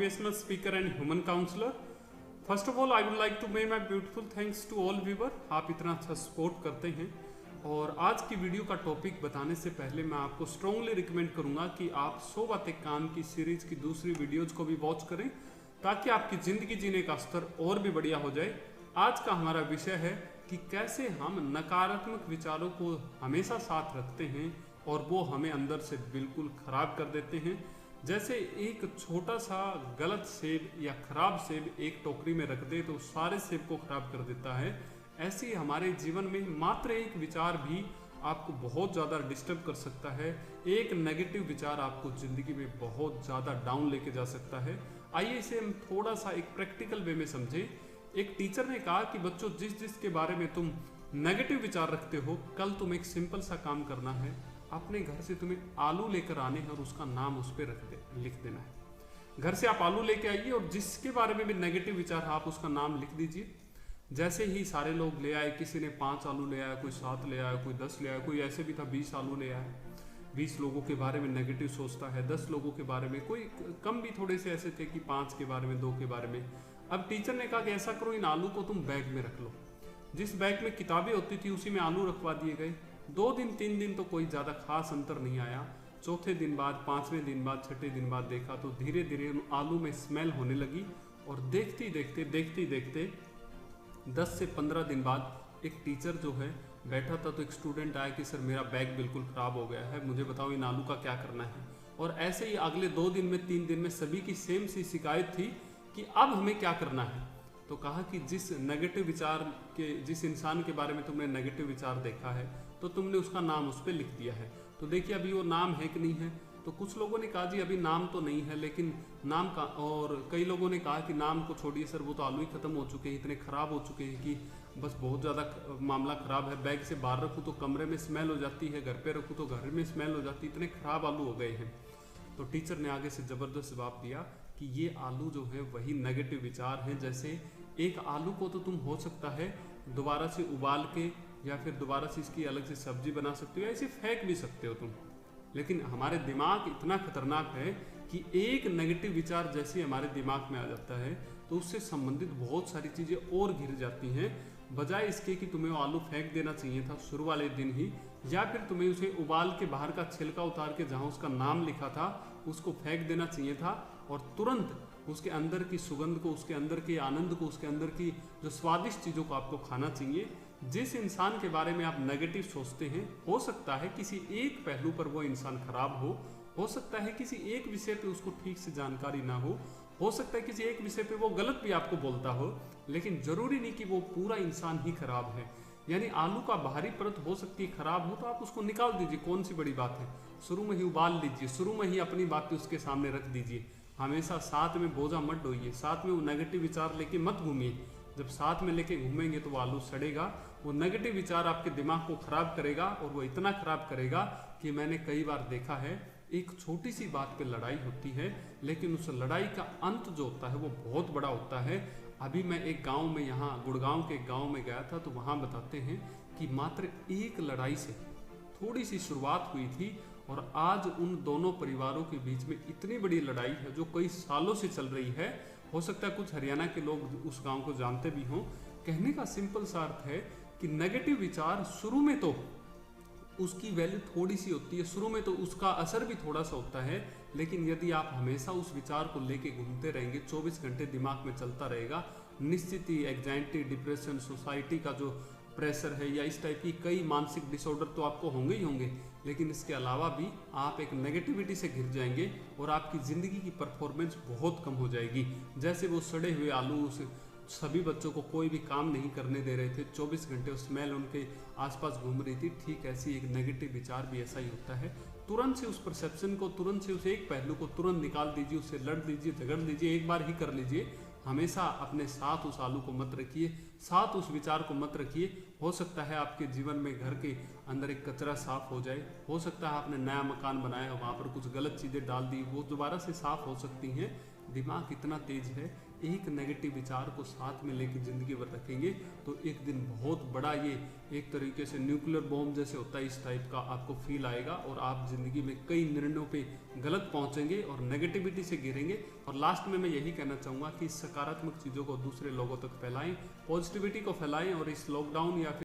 motivational speaker and human counselor. First of all, I would like to make my beautiful thanks to all viewer. आप इतना अच्छा support करते हैं। और आज की वीडियो का टॉपिक बताने से पहले मैं आपको स्ट्रांगली रिकमेंड करूंगा कि आप 100 बातें काम की सीरीज की दूसरी वीडियोज को भी वॉच करें ताकि आपकी ज़िंदगी जीने का स्तर और भी बढ़िया हो जाए। आज का हमारा विषय है कि कैसे हम नकारात्मक विचारों को हमेशा साथ रखते हैं और वो हमें अंदर से बिल्कुल ख़राब कर देते हैं। जैसे एक छोटा सा गलत सेब या खराब सेब एक टोकरी में रख दे तो सारे सेब को खराब कर देता है। ऐसे ही हमारे जीवन में मात्र एक विचार भी आपको बहुत ज़्यादा डिस्टर्ब कर सकता है। एक नेगेटिव विचार आपको ज़िंदगी में बहुत ज़्यादा डाउन लेके जा सकता है। आइए इसे हम थोड़ा सा एक प्रैक्टिकल वे में समझें। एक टीचर ने कहा कि बच्चों, जिस के बारे में तुम नेगेटिव विचार रखते हो, कल तुम एक सिंपल सा काम करना है। अपने घर से तुम्हें आलू लेकर आने हैं और उसका नाम उस पर लिख देना है। घर से आप आलू लेके आइए और जिसके बारे में भी नेगेटिव विचार है आप उसका नाम लिख दीजिए। जैसे ही सारे लोग ले आए, किसी ने 5 आलू ले आया, कोई 7 ले आया, कोई 10 ले आया, कोई ऐसे भी था 20 आलू ले आया। 20 लोगों के बारे में नेगेटिव सोचता है, 10 लोगों के बारे में, कोई कम भी थोड़े से ऐसे थे कि 5 के बारे में, 2 के बारे में। अब टीचर ने कहा कि ऐसा करो, इन आलू को तुम बैग में रख लो। जिस बैग में किताबें होती थी उसी में आलू रखवा दिए गए। 2 दिन 3 दिन तो कोई ज़्यादा खास अंतर नहीं आया। चौथे दिन बाद, 5वें दिन बाद, 6ठे दिन बाद देखा तो धीरे धीरे उन आलू में स्मेल होने लगी। और देखते ही देखते 10 से 15 दिन बाद एक टीचर जो है बैठा था तो एक स्टूडेंट आया कि सर मेरा बैग बिल्कुल ख़राब हो गया है, मुझे बताओ इन आलू का क्या करना है। और ऐसे ही अगले 2 दिन में 3 दिन में सभी की सेम सी शिकायत थी कि अब हमें क्या करना है। तो कहा कि जिस इंसान के बारे में तुमने नेगेटिव विचार देखा है तो तुमने उसका नाम उस पर लिख दिया है। तो देखिए अभी वो नाम है कि नहीं है। तो कुछ लोगों ने कहा जी अभी नाम तो नहीं है, लेकिन नाम का, और कई लोगों ने कहा कि नाम को छोड़िए सर, वो तो आलू ही खत्म हो चुके हैं, इतने ख़राब हो चुके हैं कि बस बहुत ज़्यादा मामला ख़राब है। बैग से बाहर रखूँ तो कमरे में स्मेल हो जाती है, घर पे रखूँ तो घर में स्मेल हो जाती है, इतने ख़राब आलू हो गए हैं। तो टीचर ने आगे से ज़बरदस्त जवाब दिया कि ये आलू जो है वही नेगेटिव विचार हैं। जैसे एक आलू को तो तुम हो सकता है दोबारा से उबाल के या फिर दोबारा से इसकी अलग से सब्जी बना सकते हो या इसे फेंक भी सकते हो तुम, लेकिन हमारे दिमाग इतना खतरनाक है कि एक नेगेटिव विचार जैसे हमारे दिमाग में आ जाता है तो उससे संबंधित बहुत सारी चीज़ें और घिर जाती हैं। बजाय इसके कि तुम्हें वो आलू फेंक देना चाहिए था शुरू वाले दिन ही, या फिर तुम्हें उसे उबाल के बाहर का छिलका उतार के जहाँ उसका नाम लिखा था उसको फेंक देना चाहिए था और तुरंत उसके अंदर की सुगंध को, उसके अंदर के आनंद को, उसके अंदर की जो स्वादिष्ट चीज़ों को आपको खाना चाहिए। जिस इंसान के बारे में आप नेगेटिव सोचते हैं, हो सकता है किसी एक पहलू पर वो इंसान खराब हो सकता है किसी एक विषय पे उसको ठीक से जानकारी ना हो सकता है किसी एक विषय पे वो गलत भी आपको बोलता हो, लेकिन जरूरी नहीं कि वो पूरा इंसान ही खराब है। यानी आलू का बाहरी परत हो सकती है खराब हो तो आप उसको निकाल दीजिए, कौन सी बड़ी बात है। शुरू में ही उबाल लीजिए, शुरू में ही अपनी बातें उसके सामने रख दीजिए। हमेशा साथ में बोझा मत ढोइए, साथ में वो नेगेटिव विचार लेके मत घूमिए। जब साथ में लेके घूमेंगे तो वो आलू सड़ेगा। वो नेगेटिव विचार आपके दिमाग को खराब करेगा और वो इतना खराब करेगा कि मैंने कई बार देखा है एक छोटी सी बात पे लड़ाई होती है, लेकिन उस लड़ाई का अंत जो होता है वो बहुत बड़ा होता है। अभी मैं एक गांव में, यहाँ गुड़गांव के एक गांव में गया था तो वहाँ बताते हैं कि मात्र एक लड़ाई से थोड़ी सी शुरुआत हुई थी और आज उन दोनों परिवारों के बीच में इतनी बड़ी लड़ाई है जो कई सालों से चल रही है। हो सकता है कुछ हरियाणा के लोग उस गांव को जानते भी हों। कहने का सिंपल सा अर्थ है कि नेगेटिव विचार शुरू में तो उसकी वैल्यू थोड़ी सी होती है, शुरू में तो उसका असर भी थोड़ा सा होता है, लेकिन यदि आप हमेशा उस विचार को लेके घूमते रहेंगे, 24 घंटे दिमाग में चलता रहेगा, निश्चित ही एंजाइटी, डिप्रेशन, सोसाइटी का जो प्रेशर है या इस टाइप की कई मानसिक डिसऑर्डर तो आपको होंगे ही होंगे, लेकिन इसके अलावा भी आप एक नेगेटिविटी से घिर जाएंगे और आपकी ज़िंदगी की परफॉर्मेंस बहुत कम हो जाएगी। जैसे वो सड़े हुए आलू सभी बच्चों को कोई भी काम नहीं करने दे रहे थे, 24 घंटे उस स्मेल उनके आसपास घूम रही थी, ठीक ऐसी एक नेगेटिव विचार भी ऐसा ही होता है। तुरंत से उस परसेप्शन को, तुरंत से उस एक पहलू को तुरंत निकाल दीजिए, उससे लड़ लीजिए, झगड़ लीजिए, एक बार ही कर लीजिए। हमेशा अपने साथ उस आलू को मत रखिए, साथ उस विचार को मत रखिए। हो सकता है आपके जीवन में घर के अंदर एक कचरा साफ हो जाए, हो सकता है आपने नया मकान बनाया है, वहाँ पर कुछ गलत चीज़ें डाल दी, वो दोबारा से साफ हो सकती हैं। दिमाग इतना तेज है, एक नेगेटिव विचार को साथ में लेकर ज़िंदगी भर रखेंगे तो एक दिन बहुत बड़ा, ये एक तरीके से न्यूक्लियर बॉम्ब जैसे होता है, इस टाइप का आपको फील आएगा और आप ज़िंदगी में कई निर्णयों पे गलत पहुंचेंगे और नेगेटिविटी से गिरेंगे। और लास्ट में मैं यही कहना चाहूँगा कि सकारात्मक चीज़ों को दूसरे लोगों तक फैलाएं, पॉजिटिविटी को फैलाएं और इस लॉकडाउन या